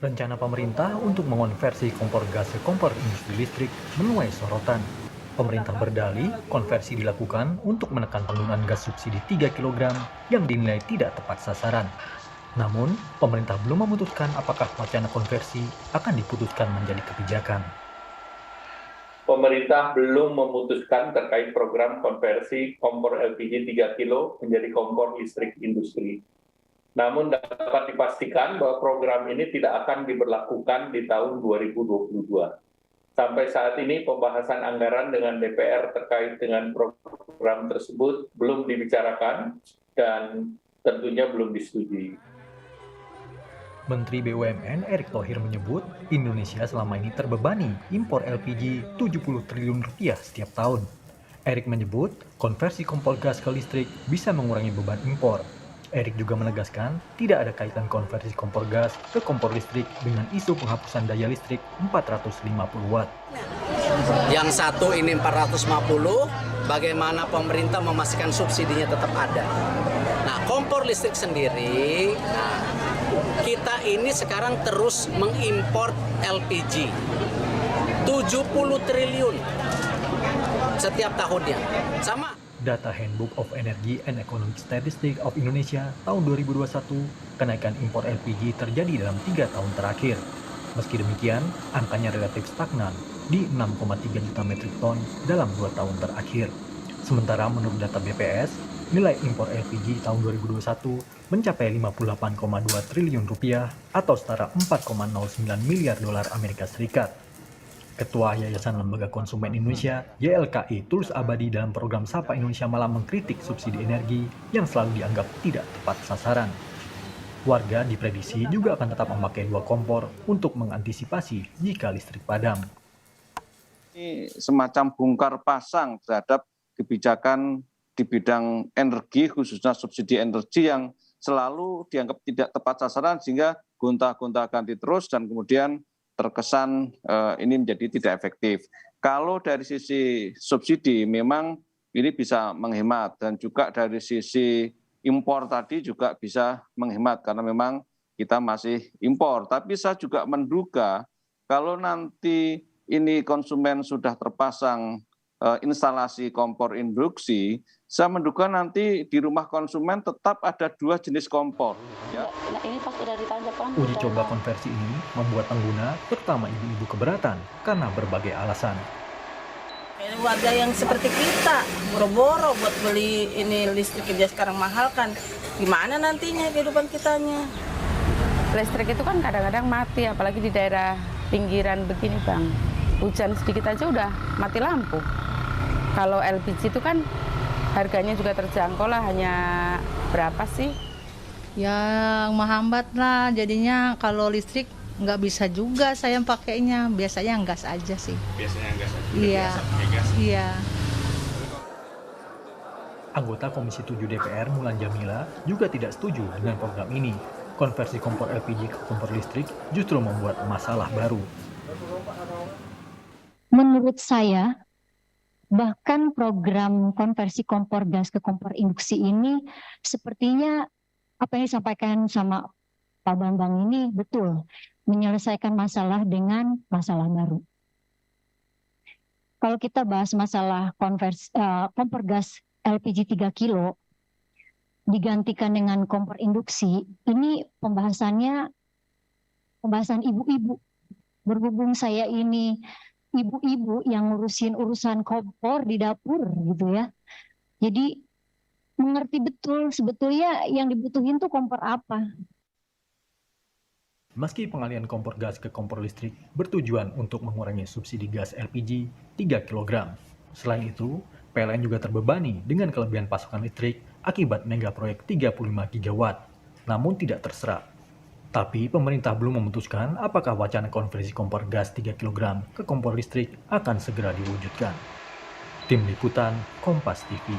Rencana pemerintah untuk mengonversi kompor gas ke kompor industri listrik menuai sorotan. Pemerintah berdalih konversi dilakukan untuk menekan penggunaan gas subsidi 3 kg yang dinilai tidak tepat sasaran. Namun, pemerintah belum memutuskan apakah wacana konversi akan diputuskan menjadi kebijakan. Pemerintah belum memutuskan terkait program konversi kompor LPG 3 kilo menjadi kompor listrik industri. Namun dapat dipastikan bahwa program ini tidak akan diberlakukan di tahun 2022. Sampai saat ini pembahasan anggaran dengan DPR terkait dengan program tersebut belum dibicarakan dan tentunya belum disetujui. Menteri BUMN Erick Thohir menyebut Indonesia selama ini terbebani impor LPG 70 triliun rupiah setiap tahun. Erick menyebut konversi kompor gas ke listrik bisa mengurangi beban impor. Erick juga menegaskan tidak ada kaitan konversi kompor gas ke kompor listrik dengan isu penghapusan daya listrik 450 watt. Yang satu ini 450, bagaimana pemerintah memastikan subsidinya tetap ada. Nah, kompor listrik sendiri, kita ini sekarang terus mengimpor LPG 70 triliun setiap tahunnya. Sama Data Handbook of Energy and Economic Statistics of Indonesia tahun 2021, kenaikan impor LPG terjadi dalam 3 tahun terakhir. Meski demikian, angkanya relatif stagnan di 6,3 juta metrik ton dalam 2 tahun terakhir. Sementara menurut data BPS, nilai impor LPG tahun 2021 mencapai 58,2 triliun rupiah atau setara 4,09 miliar dolar Amerika Serikat. Ketua Yayasan Lembaga Konsumen Indonesia (YLKI) Tulus Abadi dalam program Sapa Indonesia malah mengkritik subsidi energi yang selalu dianggap tidak tepat sasaran. Warga diprediksi juga akan tetap memakai 2 kompor untuk mengantisipasi jika listrik padam. Ini semacam bongkar pasang terhadap kebijakan di bidang energi, khususnya subsidi energi yang selalu dianggap tidak tepat sasaran sehingga gonta-gonta ganti terus dan kemudian terkesan ini menjadi tidak efektif. Kalau dari sisi subsidi memang ini bisa menghemat dan juga dari sisi impor tadi juga bisa menghemat karena memang kita masih impor. Tapi saya juga menduga kalau nanti ini konsumen sudah terpasang instalasi kompor induksi, saya menduga nanti di rumah konsumen tetap ada 2 jenis kompor. Ya. Ini pas udah ditancapkan. Uji coba konversi ini membuat pengguna, terutama ibu-ibu, keberatan karena berbagai alasan. Warga yang seperti kita, boro-boro buat beli ini listrik aja sekarang mahal kan. Gimana nantinya kehidupan kitanya? Listrik itu kan kadang-kadang mati, apalagi di daerah pinggiran begini Bang. Hujan sedikit aja udah mati lampu. Kalau LPG itu kan harganya juga terjangkau lah, hanya berapa sih? Ya menghambat lah, jadinya kalau listrik nggak bisa juga saya pakainya, biasanya gas aja sih. Biasanya gas aja? Iya, iya. Anggota Komisi 7 DPR Mulan Jamila juga tidak setuju dengan program ini. Konversi kompor LPG ke kompor listrik justru membuat masalah baru. Menurut saya, bahkan program konversi kompor gas ke kompor induksi ini sepertinya apa yang disampaikan sama Pak Bambang ini betul, menyelesaikan masalah dengan masalah baru. Kalau kita bahas masalah kompor gas LPG 3 kilo digantikan dengan kompor induksi, ini pembahasan ibu-ibu. Berhubung saya ini ibu-ibu yang ngurusin urusan kompor di dapur gitu ya. Jadi mengerti betul sebetulnya yang dibutuhin tuh kompor apa. Meski pengalihan kompor gas ke kompor listrik bertujuan untuk mengurangi subsidi gas LPG 3 kg. Selain itu, PLN juga terbebani dengan kelebihan pasokan listrik akibat mega proyek 35 gigawatt, namun tidak terserap. Tapi pemerintah belum memutuskan apakah wacana konversi kompor gas 3 kg ke kompor listrik akan segera diwujudkan. Tim Liputan, Kompas TV.